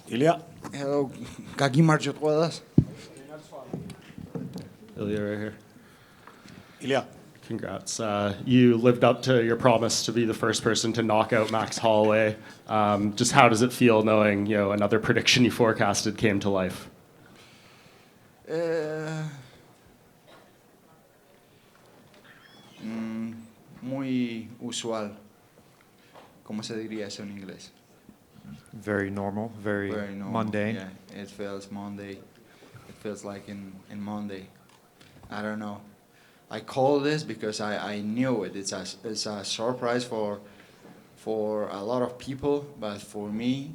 Ilia. Hello, какие маршрут was? Ilia right here. Ilia. Congrats. You lived up to your promise to be the first person to knock out Max Holloway. Just how does it feel knowing, another prediction you forecasted came to life? Muy usual. ¿Cómo se diría eso en inglés? Very normal, very normal. mundane. Yeah, it feels Monday. It feels like in Monday. I don't know. I call this because I knew it. It's a surprise for a lot of people, but for me,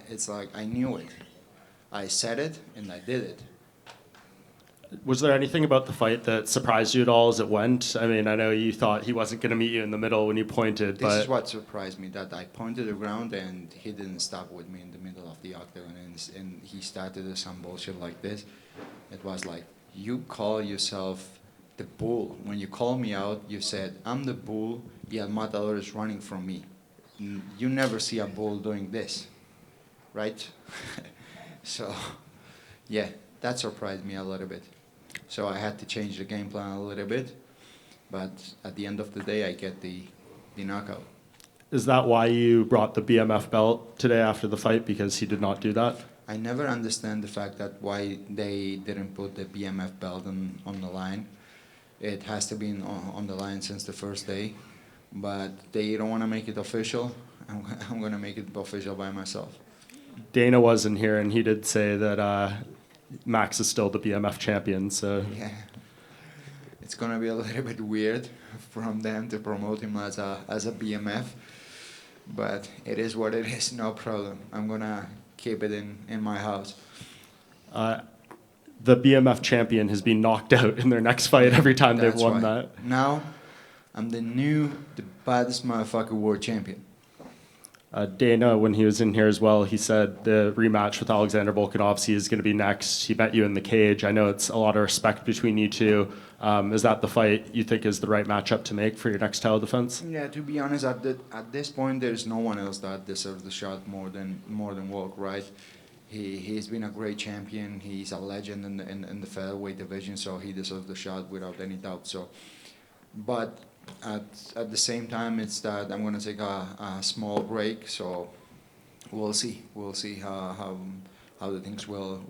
it's like I knew it. I said it and I did it. Was there anything about the fight that surprised you at all as it went? I mean, I know you thought he wasn't going to meet you in the middle when you pointed, This is what surprised me, that I pointed the ground and he didn't stop with me in the middle of the octagon, and he started some bullshit like this. It was like, you call yourself the bull. When you called me out, you said, I'm the bull, y el matador is running from me. You never see a bull doing this, right? So, yeah, that surprised me a little bit. So I had to change the game plan a little bit, but at the end of the day, I get the knockout. Is that why you brought the BMF belt today after the fight, because he did not do that? I never understand the fact that why they didn't put the BMF belt on the line. It has to be on the line since the first day, but they don't want to make it official. I'm going to make it official by myself. Dana wasn't here, and he did say that Max is still the BMF champion. So yeah, it's going to be a little bit weird from them to promote him as a BMF, but it is what it is. No problem. I'm going to keep it in my house. The BMF champion has been knocked out in their next fight every time they've won that. Now, I'm the baddest motherfucker world champion. Dana, when he was in here as well, he said the rematch with Alexander Volkanovski is going to be next. He met you in the cage. I know it's a lot of respect between you two. Is that the fight you think is the right matchup to make for your next title defense? Yeah, to be honest, at this point, there's no one else that deserves the shot more than Volk, right? He's been a great champion. He's a legend in the featherweight division, so he deserves the shot without any doubt. So, but at the same time, it's that I'm going to take a small break. So we'll see. We'll see how the things will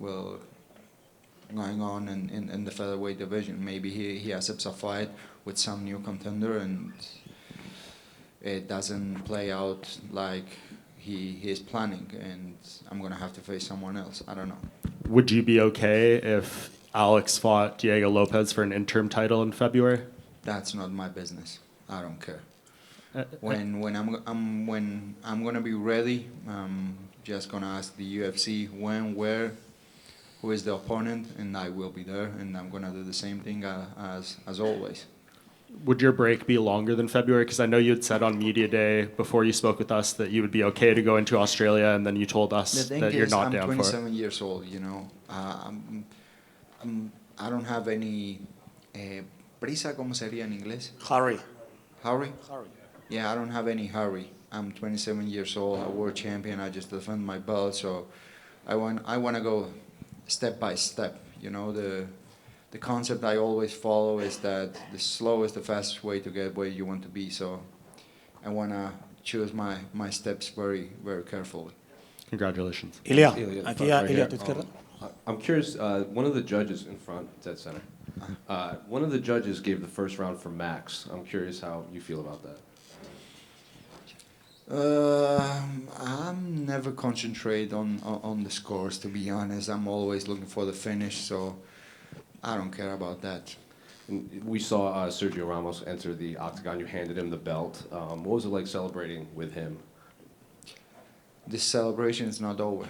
going on in the featherweight division. Maybe he accepts a fight with some new contender and it doesn't play out like he is planning, and I'm going to have to face someone else. I don't know. Would you be okay if Alex fought Diego Lopez for an interim title in February? That's not my business. I don't care. When I'm going to be ready, I'm just going to ask the UFC when, where, who is the opponent, and I will be there, and I'm going to do the same thing as always. Would your break be longer than February? Because I know you had said on media day before you spoke with us that you would be okay to go into Australia, and then you told us that you're not down for it. I'm 27 years old, you know. I don't have any prisa, ¿cómo sería en inglés? Hurry. Hurry? Yeah, I don't have any hurry. I'm 27 years old, a world champion. I just defend my belt, so I want to go step by step. You know, the concept I always follow is that the slow is the fastest way to get where you want to be. So I want to choose my steps very, very carefully. Congratulations. Ilia. Ilia, Aquí right Ilia, here. tu izquierda. I'm curious, one of the judges in front, dead center, one of the judges gave the first round for Max. I'm curious how you feel about that. I'm never concentrate on the scores, to be honest. I'm always looking for the finish, so I don't care about that. And we saw Sergio Ramos enter the octagon. You handed him the belt. What was it like celebrating with him? This celebration is not over.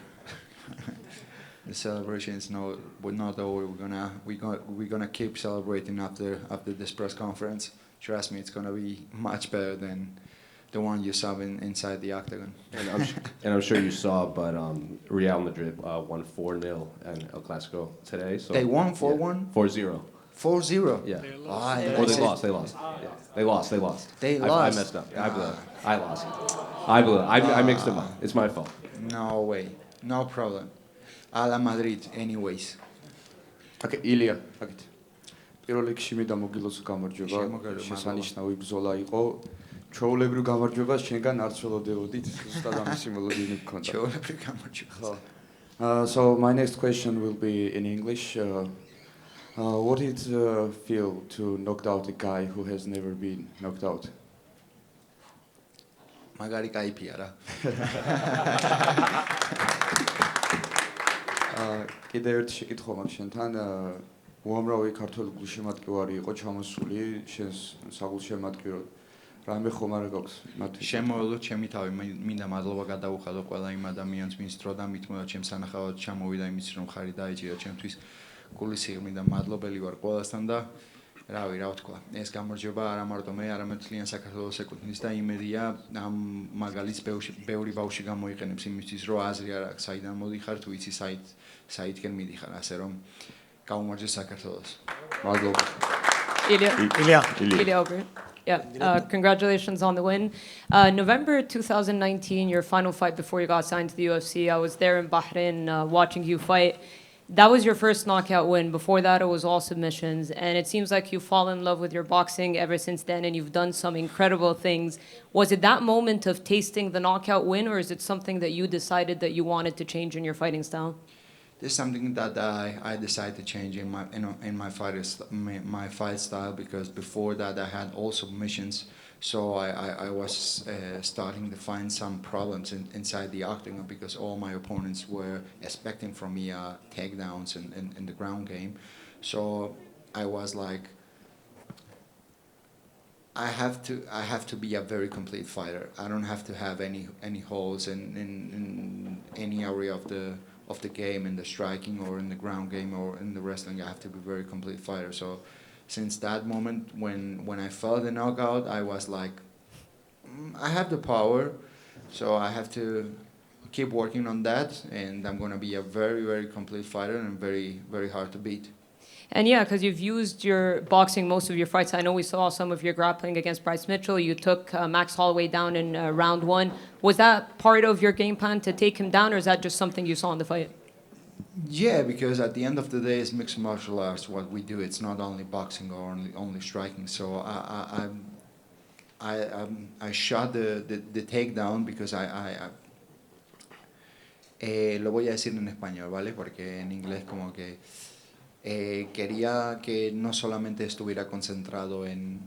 The celebration is not over. We're gonna keep celebrating after this press conference. Trust me, it's gonna be much better than the one you saw inside the octagon. And I'm sure you saw, but Real Madrid won 4-0 in El Clasico today. So they won 4-1? 4-0. 4-0. Yeah. Ah, Oh, that's they it. lost. They lost. Yeah. They lost. They lost. They I lost. messed up. I blew it. I lost. I blew it. I mixed them up. It's my fault. No way. No problem. Ala Madrid, anyways. აკე ილია, აკეთ. პირველ რიგში მინდა მოგილოცო გამარჯვება. შემოგარება, შესანიშნავი ბრძოლა იყო. ჩვეულებრივ გამარჯვებას შენგან არ ცველოდებოდით, ზუსტად ამის მოლოდინი გქონდა. ჩვეულებრივ გამარჯვებას. ხო. So my next question will be in English. What did it feel to knock out a guy who has never been knocked out? მაგარი кайფია რა. კიდე ერთი შეკითხვა მაქვს შენთან. უამრავი ქართველი გულშემატკივარი იყო ჩამოსული შენს საგულშემატკივროდ. რამე ხომ არ გაქვს მათთვის? შემოველო ჩემი თავი, მინდა მადლობა გადავუხადო ყველა იმ ადამიანს, ვინც დრო და მithმოდა ჩემს სანახავად ჩამოვიდა იმის რომ ხარი დაეჭირა ჩემთვის. გულის სიღრმით და მადლობელი ვარ ყველასთან და რავი, რა ვთქვა. ეს გამარჯვება არა მარტო მე, არამედ მთლიან საქართველოს ეკუთვნის და იმედია ამ მაგალითს ბევრი ბავშვი გამოიყენებს იმისთვის, რომ აზრი არ აქვს, საიდან მოდიხარ, თუ იცი საითკენ მიდიხარ, ასე რომ გაუმარჯოს საქართველოს. მადლობა. Ilia over. Yeah, congratulations on the win. November 2019, your final fight before you got signed to the UFC. I was there in Bahrain watching you fight. That was your first knockout win. Before that, it was all submissions. And it seems like you've fallen in love with your boxing ever since then, and you've done some incredible things. Was it that moment of tasting the knockout win, or is it something that you decided that you wanted to change in your fighting style? This is something that I decided to change in my fight style, because before that I had all submissions, so I was starting to find some problems inside the octagon, because all my opponents were expecting from me takedowns in the ground game. So I was like, I have to be a very complete fighter. I don't have to have any holes in any area of the game, in the striking or in the ground game or in the wrestling. I have to be a very complete fighter. So since that moment when I felt the knockout, I was like, I have the power, so I have to keep working on that, and I'm going to be a very, very complete fighter and very, very hard to beat. And yeah, because you've used your boxing most of your fights. I know we saw some of your grappling against Bryce Mitchell. You took Max Holloway down in round one. Was that part of your game plan to take him down, or is that just something you saw in the fight? Yeah, because at the end of the day, it's mixed martial arts. What we do, it's not only boxing or only striking. So I shot the takedown because lo voy a decir en español, ¿vale? Porque en inglés como que quería que no solamente estuviera concentrado en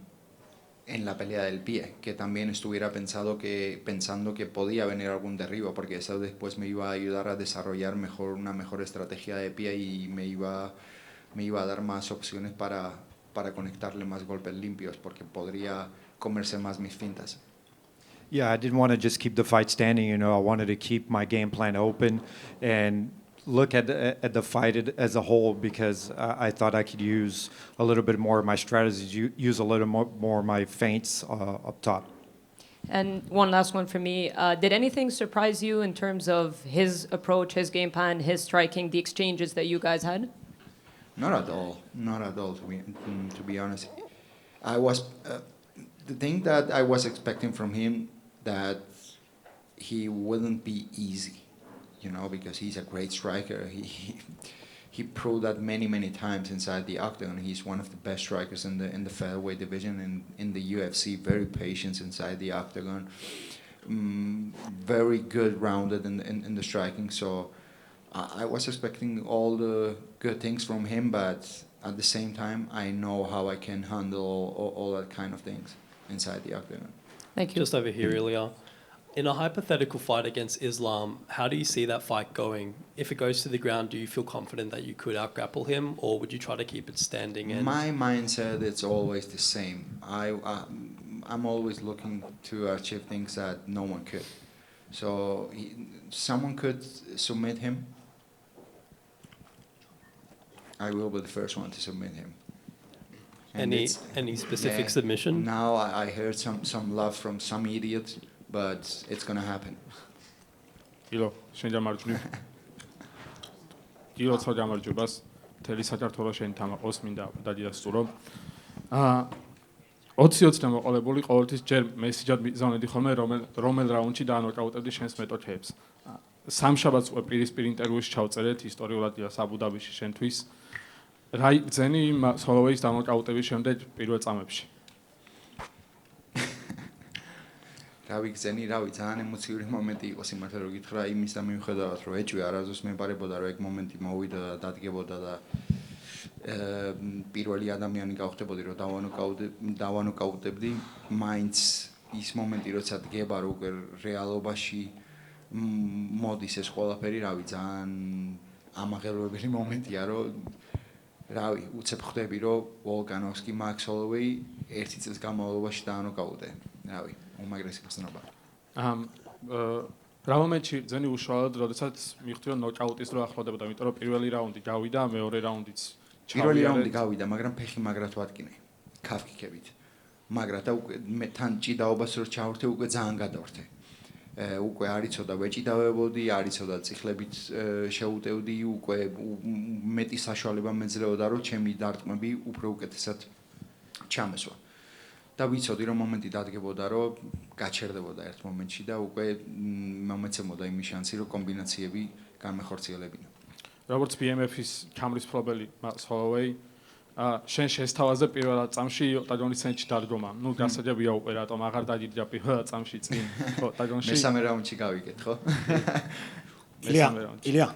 la pelea del pie, que también estuviera pensando que podía venir algún derribo, porque eso después me iba a ayudar a desarrollar una mejor estrategia de pie y me iba a dar más opciones para conectarle más golpes limpios, porque podría comerse más mis fintas. Yeah, I didn't want to just keep the fight standing. I wanted to keep my game plan open and look at the fight as a whole, because I thought I could use a little bit more of my strategies, use a little more of my feints up top. And one last one for me. Did anything surprise you in terms of his approach, his game plan, his striking, the exchanges that you guys had? Not at all. Not at all, to be honest. I was the thing that I was expecting from him, that he wouldn't be easy, because he's a great striker. He proved that many times inside the octagon. He's one of the best strikers in the featherweight division and in the UFC. Very patient inside the octagon. Very good rounded in the striking. So I was expecting all the good things from him, but at the same time, I know how I can handle all that kind of things inside the octagon. Thank you. Just over here, Ilia. In a hypothetical fight against Islam, how do you see that fight going? If it goes to the ground, do you feel confident that you could out-grapple him, or would you try to keep it standing? My mindset is always the same. I'm always looking to achieve things that no one could. So someone could submit him. I will be the first one to submit him. And Any specific submission? Now I heard some love from some idiot, but it's gonna happen. ილო, შენ გამარჯვნე. ილოცვა გამარჯვებას. მთელი საქართველოს შენ თამაყოს მინდა დადიასტურო. 20-20 მოყოლებული ყოველთვის ჯერ მესიჯად მიზონედი ხოლმე რომელ რაუნდში დაანოკაუტებდი შენს მეტოქეებს. სამშაბათს უკვე პირისპირ ინტერვიუში ჩავწერეთ ისტორიულად იას აბუ დაბიში შენთვის. რა იგრძენი Max Holloway-ის დაანოკაუტების შემდეგ პირველ წამებში? რა ვიგზენი, რავი, ძალიან ემოციური მომენტი იყო სიმართლე რომ გითხრა, იმის და მიუხედავად რომ ეჭვი არასდროს მეპარებოდა რომ ეგ მომენტი მოვიდა და დადგებოდა და პირველი ადამიანი გავხდებოდი რომ დავანოკაუტებდი, მაინც ის მომენტი როცა დგება რომ უკვე რეალობაში მოდის ეს ყველაფერი, რავი, ძალიან ამაღელვებელი მომენტია რომ რავი, უცებ ხვდები რომ ვოლკანოვსკი Max Holloway ერთი წლის განმავლობაში დაანოკაუტე, რავი. უმაგრესი გრძნობა. რა მომენტში ძენი უშუალოდ, როდესაც მივხვდი რომ ნოკაუტის დრო ახლოვდებოდა, იმიტომ რომ პირველი რაუნდი გავიდა, მეორე რაუნდიც პირველი რაუნდი გავიდა, მაგრამ ფეხი მაგრად ვატკინე. ქაფქიქებით. მაგრად და უკვე მე თან ჭიდაობას რო ჩავრთე, უკვე ძალიან გადავრთე. უკვე არ იცოდა ვეჭიდავებოდი, არ იცოდა ციხლებით შეუტევდი, უკვე მეტი საშუალება მეძლეოდა რომ ჩემი დარტყმები უფრო უკეთესად ჩამესვა. და ვიცოდი რომ მომენტი დადგებოდა რომ გაჩერდებოდა ერთ მომენტში და უკვე მომეცემოდა იმის შანსი რომ კომბინაციები განმეხორციელებინა. როგორც BMF-ის ჩამრის მფლობელი Max Holloway, შენ შესთავაზე პირველად წამში ოქტაგონის ცენტრში დადგომა. ნუ გასაჯებია უკვე რატომ აღარ დადიდია პირველად წამში წინ ოქტაგონში. მესამე რაუნდში გავიგეთ, ხო? Ilia,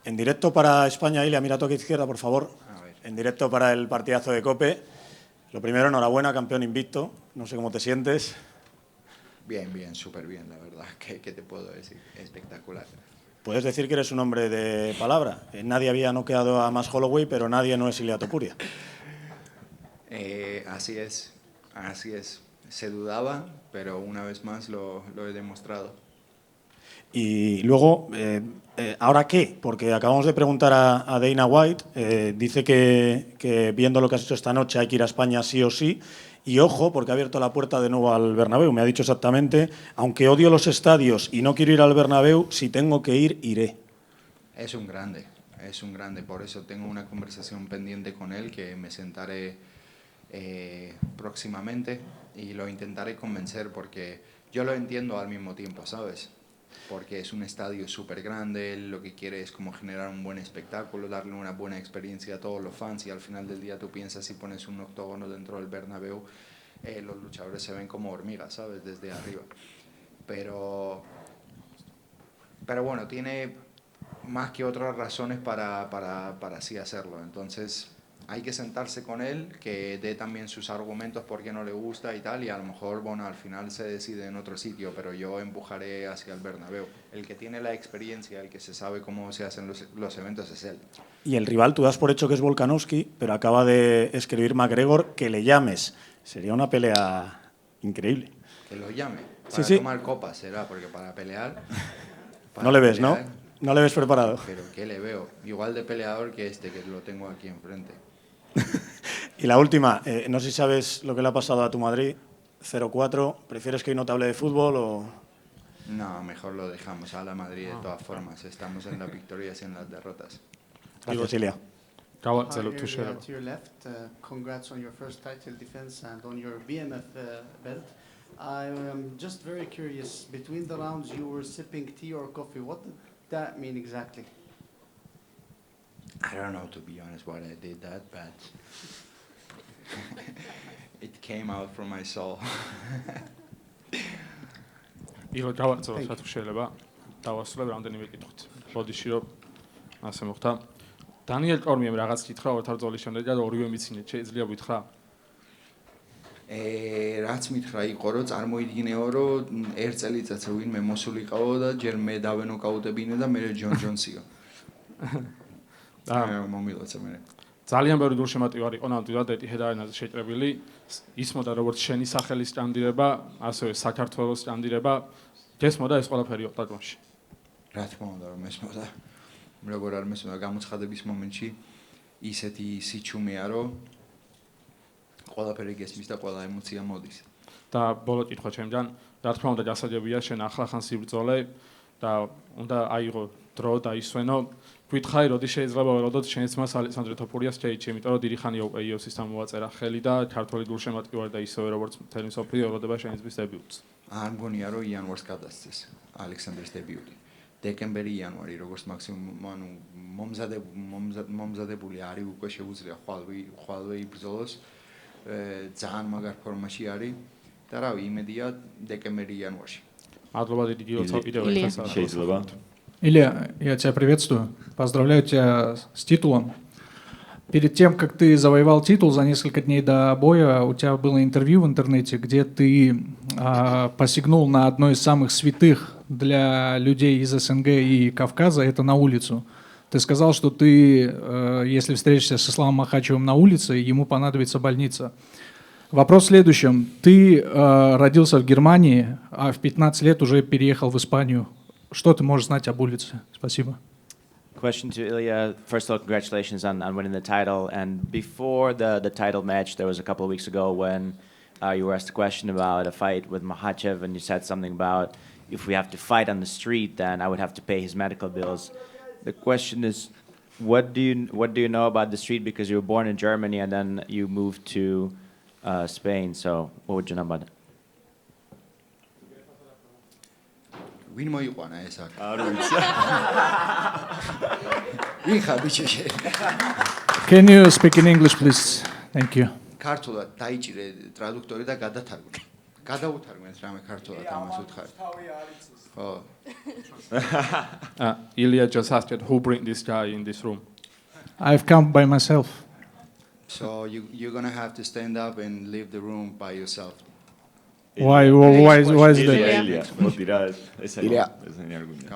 en directo para España, Ilia, mira toque izquierda, por favor. En directo para el partidazo de Cope. Lo primero, enhorabuena, campeón invicto. No sé cómo te sientes. Bien, bien, súper bien, la verdad. ¿Qué te puedo decir? Espectacular. Puedes decir que eres un hombre de palabra. Nadie había noqueado a Max Holloway, pero nadie no es Ilia Topuria. Así es, así es. Se dudaba, pero una vez más lo he demostrado. Y luego, ¿ahora qué? Porque acabamos de preguntar a Dana White, dice que viendo lo que has hecho esta noche hay que ir a España sí o sí, y ojo, porque ha abierto la puerta de nuevo al Bernabéu, me ha dicho exactamente, aunque odio los estadios y no quiero ir al Bernabéu, si tengo que ir, iré. Es un grande, por eso tengo una conversación pendiente con él que me sentaré próximamente y lo intentaré convencer porque yo lo entiendo al mismo tiempo, ¿sabes? Porque es un estadio súper grande, él lo que quiere es como generar un buen espectáculo, darle una buena experiencia a todos los fans y al final del día tú piensas si pones un octógono dentro del Bernabéu, los luchadores se ven como hormigas, ¿sabes? Desde arriba. Pero bueno, tiene más que otras razones para así hacerlo, entonces hay que sentarse con él, que dé también sus argumentos por qué no le gusta y tal, y a lo mejor, bueno, al final se decide en otro sitio, pero yo empujaré hacia el Bernabéu. El que tiene la experiencia, el que se sabe cómo se hacen los eventos es él. Y el rival, tú das por hecho que es Volkanovski, pero acaba de escribir McGregor que le llames. Sería una pelea increíble. Que lo llame. Para Sí, sí. tomar copas será, porque para pelear... No le ves, ¿no? No le ves preparado. Pero ¿qué le veo? Igual de peleador que este, que lo tengo aquí enfrente. Y la última, no sé si sabes lo que le ha pasado a tu Madrid, 0-4. ¿Prefieres que hoy no te hable de fútbol o...? No, mejor lo dejamos a la Madrid de todas formas. Estamos en las victorias y en las derrotas. Gracias, Ilia. To your left, congrats on your first title defense and on your BMF belt. I am just very curious, between the rounds you were sipping tea or coffee. What did that mean exactly? I don't know, to be honest, why I did that, but it came out from my soul. იღო დავაწყო თუ შეიძლება დავასრულებ რამდენიმე კითხვით. ბოდიში რომ ასე მოხდა. დანიელ კორმიემ რაღაც კითხა ორთაბრძოლის შემდეგ და ორივე მიცინეთ. შეიძლება გითხრა? რაც მითხრა იყო რომ წარმოიდგინეო რომ ერთ წელიწადს ვინმე მოსულიყავო და ჯერ მე დავენოკაუტებინე და მე ჯონ ჯონსიო. მომილოცა მე. ძალიან ბევრი გულშემატკივარი იყო ნამდვილად Etihad Arena-ზე შეჭრებილი. ისმოდა როგორც შენი სახელის სტანდირება, ასევე საქართველოს სტანდირება. გესმოდა ეს ყველაფერი ოქტაგონში. რა თქმა უნდა რომ ესმოდა. როგორ არ მესმოდა გამოცხადების მომენტში ისეთი სიჩუმეა რომ ყველაფერი გესმის და ყველა ემოცია მოდის. და ბოლო კითხვა ჩემგან, რა თქმა უნდა გასაჯებია შენ ახლახან სიბრძოლე და უნდა აიღო დრო და ისვენო. გვითხარი, როდის შეიძლება ველოდოთ შენს მას ალექსანდრე თოფურიას სტეიჯში, იმიტომ რომ დიდი ხანია უკვე UFC-სთან მოვაწერა ხელი და ქართული გულშემატკივარი და ისევე როგორც მთელი მსოფლიო ელოდება შენისთვის დებიუტს. არ მგონია რომ იანვარს გადასცეს ალექსანდრის დებიუტი. დეკემბერი, იანვარი, როგორც მაქსიმუმ ანუ მომზადებული არის უკვე შეუძლია ხვალვე იბრძოლოს. ძალიან მაგარ ფორმაში არის და რავი, იმედია დეკემბერი, იანვარში. მადლობა დიდი გილოცავ კიდევ ერთხელ. შეიძლება. Илья, я тебя приветствую. Поздравляю тебя с титулом. Перед тем, как ты завоевал титул, за несколько дней до боя у тебя было интервью в интернете, где ты посягнул на одно из самых святых для людей из СНГ и Кавказа, это на улицу. Ты сказал, что ты, если встретишься с Исламом Махачевым на улице, ему понадобится больница. Вопрос в следующем. Ты родился в Германии, а в 15 лет уже переехал в Испанию. Что ты можешь знать об улице? Спасибо. Question to Ilia. First of all, congratulations on winning the title. And before the title match, there was a couple of weeks ago when you were asked a question about a fight with Makhachev, and you said something about if we have to fight on the street, then I would have to pay his medical bills. The question is, what do you know about the street? Because you were born in Germany and then you moved to Spain. So what would you know about it? ვინ მოიყვანა ეს აქ? არ ვიცი. ვინ ხარ ბიჭი? Can you speak in English, please? Thank you. ქართულად დაიჭირე ტრადუქტორი და გადათარგმნე. გადაუთარგმნეთ რამე ქართულად ამას უთხარი. ხო. Ilia just asked who bring this guy in this room. I've come by myself. So you're going to have to stand up and leave the room by yourself. Why is that? Ilia, მოდი რა, ესენი არ გვინდა.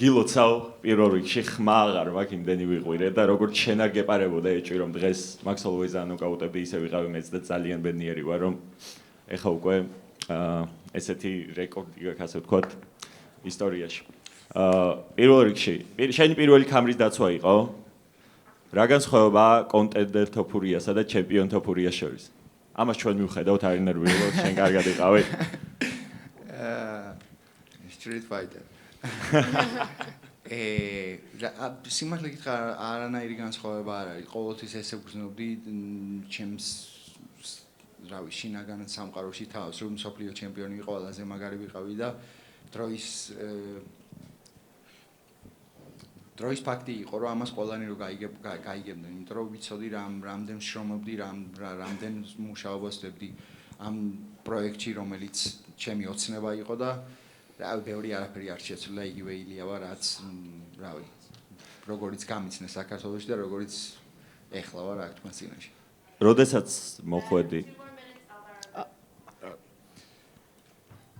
გილოცავ პირველ რიგში ხმა აღარ მაქვს, იმდენი ვიყვირე და როგორც შენ არ გეპარებოდა ეჭვი რომ დღეს Max Holloway-ს ანოკაუტებდი, ისე ვიყავი მეც და ძალიან ბედნიერი ვარ რომ ეხა უკვე ესეთი რეკორდი გაქვს, ასე ვთქვათ, ისტორიაში. პირველ რიგში, შენი პირველი კამრის დაცვა იყო? რა განსხვავებაა კონტენდერ თოფურიასა და ჩემპიონ თოფურიას შორის? ამას ჩვენ მივხედავთ არ ინერვიულობ, შენ კარგად იყავი? Street fighter. სიმართლე გითხრა, არანაირი განსხვავება არ არის. ყოველთვის ესე ვგრძნობდი ჩემს რავი, შინაგან სამყაროში თავს, რომ მსოფლიო ჩემპიონი ვიყო, ყველაზე მაგარი ვიყავი და დროის ფაქტი იყო, რომ ამას ყველანი რო გაიგებდნენ, იმიტომ რომ ვიცოდი რამდენ შრომობდი, რამდენ მუშაობას ვდებდი ამ პროექტში, რომელიც ჩემი ოცნება იყო და რავი, ბევრი არაფერი არ შეცვლილა, იგივე ილია ვარ, რაც რავი, როგორიც გამიცნე საქართველოში და როგორიც ეხლა ვარ აქ თქვენ წინაშე. როდესაც მოხვედი?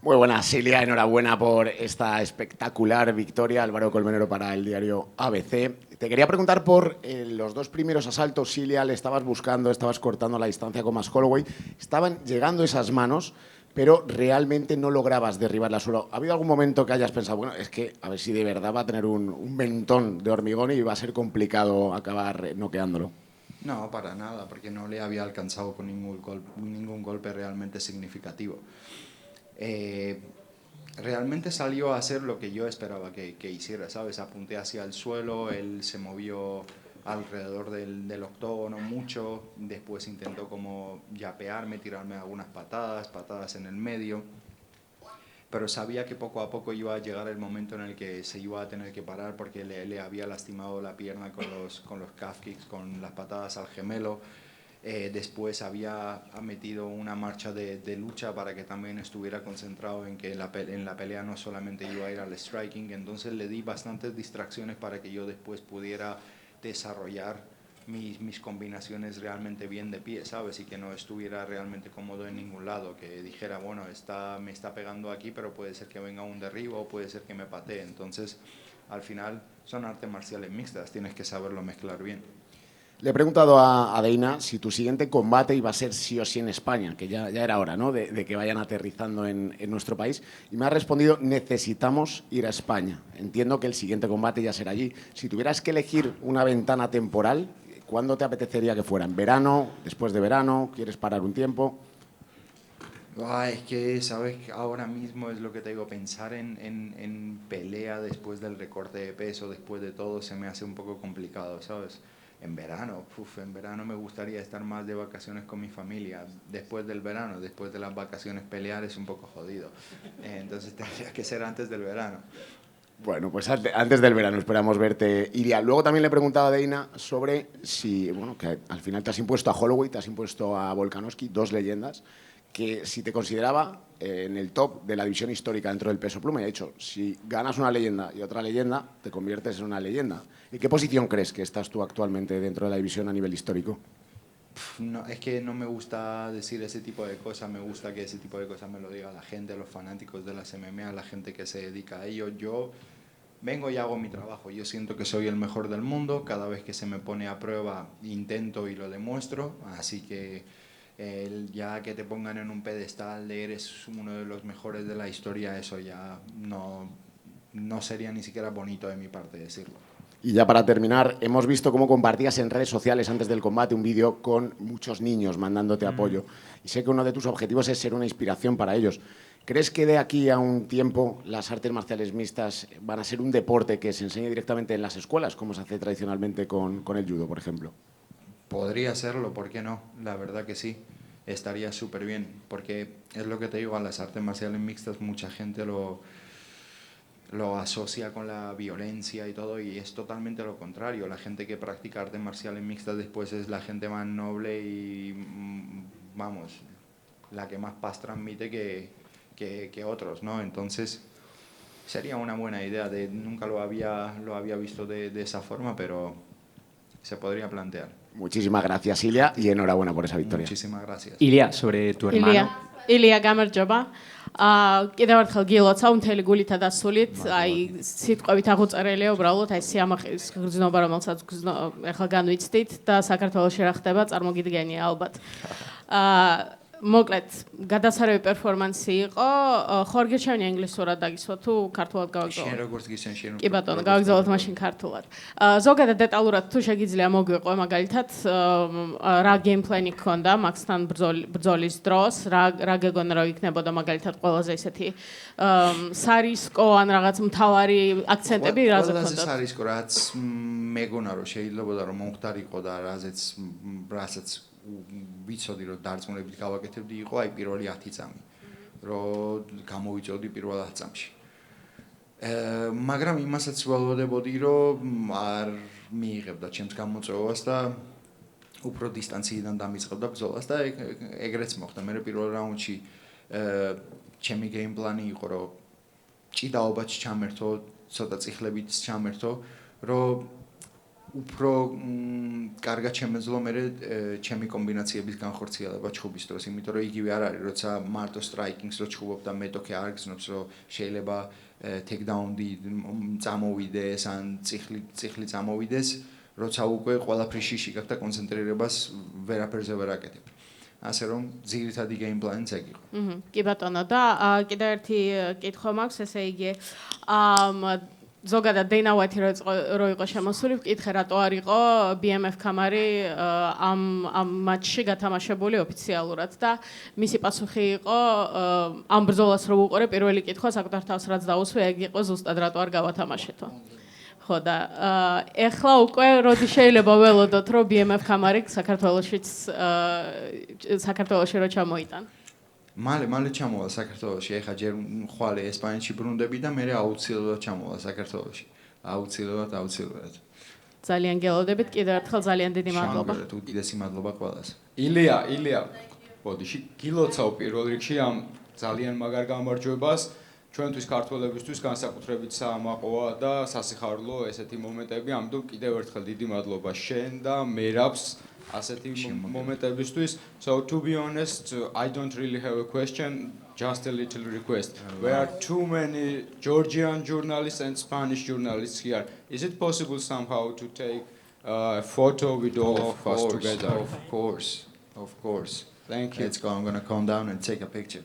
Muy buenas, Ilia, enhorabuena por esta espectacular victoria, Álvaro Colmenero para el diario ABC. Te quería preguntar por los dos primeros asaltos, Ilia, le estabas buscando, estabas cortando la distancia con Max Holloway, estaban llegando esas manos, pero realmente no lograbas derribarla solo. ¿Ha habido algún momento que hayas pensado, bueno, es que a ver si de verdad va a tener un mentón de hormigón y va a ser complicado acabar noqueándolo? No, para nada, porque no le había alcanzado con ningún golpe realmente significativo. Realmente salió a hacer lo que yo esperaba que hiciera, ¿sabes? Apunté hacia el suelo, él se movió alrededor del octógono mucho, después intentó como yapearme, tirarme algunas patadas en el medio, pero sabía que poco a poco iba a llegar el momento en el que se iba a tener que parar porque le había lastimado la pierna con los calf kicks, con las patadas al gemelo. Después había metido una marcha de lucha para que también estuviera concentrado en que en la pelea no solamente iba a ir al striking, entonces le di bastantes distracciones para que yo después pudiera desarrollar mis combinaciones realmente bien de pie, ¿sabes? Y que no estuviera realmente cómodo en ningún lado, que dijera, bueno, me está pegando aquí, pero puede ser que venga un derribo o puede ser que me patee. Entonces, al final, son artes marciales mixtas, tienes que saberlo mezclar bien. Le he preguntado a Deina si tu siguiente combate iba a ser sí o sí en España, que ya era hora, ¿no?, de que vayan aterrizando en nuestro país, y me ha respondido, necesitamos ir a España. Entiendo que el siguiente combate ya será allí. Si tuvieras que elegir una ventana temporal, ¿cuándo te apetecería que fuera? ¿En verano? ¿Después de verano? ¿Quieres parar un tiempo? Ay, que sabes que ahora mismo es lo que te digo, pensar en pelea después del recorte de peso, después de todo, se me hace un poco complicado, ¿sabes? En verano me gustaría estar más de vacaciones con mi familia. Después del verano, después de las vacaciones, pelear es un poco jodido. Entonces tendría que ser antes del verano. Bueno, pues antes del verano esperamos verte, Ilia. Luego también le he preguntado a Deina sobre si, bueno, que al final te has impuesto a Holloway, te has impuesto a Volkanovski, dos leyendas, que si te consideraba en el top de la división histórica dentro del peso pluma. Y ha dicho, si ganas una leyenda y otra leyenda, te conviertes en una leyenda. ¿En qué posición crees que estás tú actualmente dentro de la división a nivel histórico? No, es que no me gusta decir ese tipo de cosas, me gusta que ese tipo de cosas me lo diga la gente, los fanáticos de las MMA, la gente que se dedica a ello. Yo vengo y hago mi trabajo, yo siento que soy el mejor del mundo, cada vez que se me pone a prueba intento y lo demuestro, así que ya que te pongan en un pedestal de eres uno de los mejores de la historia, eso ya no sería ni siquiera bonito de mi parte decirlo. Y ya para terminar, hemos visto cómo compartías en redes sociales antes del combate un vídeo con muchos niños mandándote apoyo. Y sé que uno de tus objetivos es ser una inspiración para ellos. ¿Crees que de aquí a un tiempo las artes marciales mixtas van a ser un deporte que se enseñe directamente en las escuelas, como se hace tradicionalmente con el judo, por ejemplo? Podría serlo, ¿por qué no? La verdad que sí, estaría súper bien, porque es lo que te digo, a las artes marciales mixtas mucha gente lo asocia con la violencia y todo, y es totalmente lo contrario. La gente que practica artes marciales mixtas después es la gente más noble y, vamos, la que más paz transmite que otros, ¿no? Entonces, sería una buena idea. Nunca lo había visto de esa forma, pero se podría plantear. Muchísimas gracias, Ilia, y enhorabuena por esa victoria. Muchísimas gracias. Ilia, sobre tu hermano. Ilia გამარჯობა. კიდევ ერთხელ გილოცავ მთელი გულითა და სულით, აი სიტყვებით აღუწერელია უბრალოდ აი სიამაყის გრძნობა, რომელსაც ახლა განვიცდით და საქართველოში რა ხდება, წარმოგიდგენია ალბათ. მოკლედ, გადასარევი პერფორმანსი იყო. ხორგეჩევია ინგლისურად დაგისვა თუ ქართულად გავაგზავნოთ? შენ როგორც გისმენ, შენ კი ბატონო, გავაგზავნოთ მაშინ ქართულად. ზოგადად დეტალურად თუ შეგიძლია მოგვიყვე მაგალითად რა გეიმპლენი გქონდა მაქსთან ბრძოლის დროს, რა გეგონა რომ იქნებოდა მაგალითად ყველაზე ისეთი სარისკო ან რაღაც მთავარი აქცენტები რაზე გქონდა? ყველაზე სარისკო რაც მეგონა რომ შეიძლებოდა რომ მომხდარიყო და რასაც ვიცოდი რომ დარწმუნებით გავაკეთებდი იყო აი პირველი 10 წამი რომ გამოვიწოდი პირველ 10 წამში. მაგრამ იმასაც ველოდებოდი რომ არ მიიღებდა ჩემს გამოწვევას და უფრო დისტანციიდან დამიწყებდა ბრძოლას და ეგრეც მოხდა. მე პირველ რაუნდში ჩემი გეიმპლანი იყო რომ ჭიდაობაც ჩამერთო, ცოტა წიხლებით ჩამერთო, რომ უფრო კარგად შემეძლო მე ჩემი კომბინაციების განხორციელება ჩხუბის დროს, იმიტომ რომ იგივე არ არის, როცა მარტო სტრაიკინგს რო ჩხუბობ და მეტოქე არ გზნობს, რომ შეიძლება ტეიქდაუნი წამოვიდეს ან წიხლი წამოვიდეს, როცა უკვე ყველაფრის შიში გაქვს და კონცენტრირებას ვერაფერზე ვერ აკეთებ. ასე რომ ძირითადი გეიმპლანიც ეგ იყო. კი ბატონო და კიდევ ერთი კითხვა მაქვს, ესე იგი ზოგადად დეინა უაითი რო იყო შემოსული, ვკითხე რატო არ იყო BMF კამარი ამ მატჩში გათამაშებული ოფიციალურად და მისი პასუხი იყო ამ ბრძოლას რო უყურე პირველი კითხვა საკუთარ თავს რაც დაუსვე, ეგ იყო ზუსტად რატო არ გავათამაშეთო. ხო და ეხლა უკვე როდი შეიძლება ველოდოთ რომ BMF კამარი საქართველოში რო ჩამოიტან? მალე ჩამოვალ საქართველოში, ეხა ჯერ ხვალე ესპანეთში ბრუნდები და მე აუცილებლად ჩამოვალ საქართველოში. აუცილებლად. ძალიან გელოდებით, კიდევ ერთხელ ძალიან დიდი მადლობა. შენ უდიდესი მადლობა ყველას. ილია, ბოდიში გილოცავ პირველ რიგში ამ ძალიან მაგარ გამარჯვებას. ჩვენთვის ქართველებისთვის განსაკუთრებით საამაყოა და სასიხარულო ესეთი მომენტები, ამიტომ კიდევ ერთხელ დიდი მადლობა შენ და მერაბს ასეთი მომენტებისთვის. So to be honest, I don't really have a question, just a little request. There are too many Georgian journalists and Spanish journalists here. Is it possible somehow to take a photo with all of us together? Of course. Thank you. Let's go. I'm going to calm down and take a picture.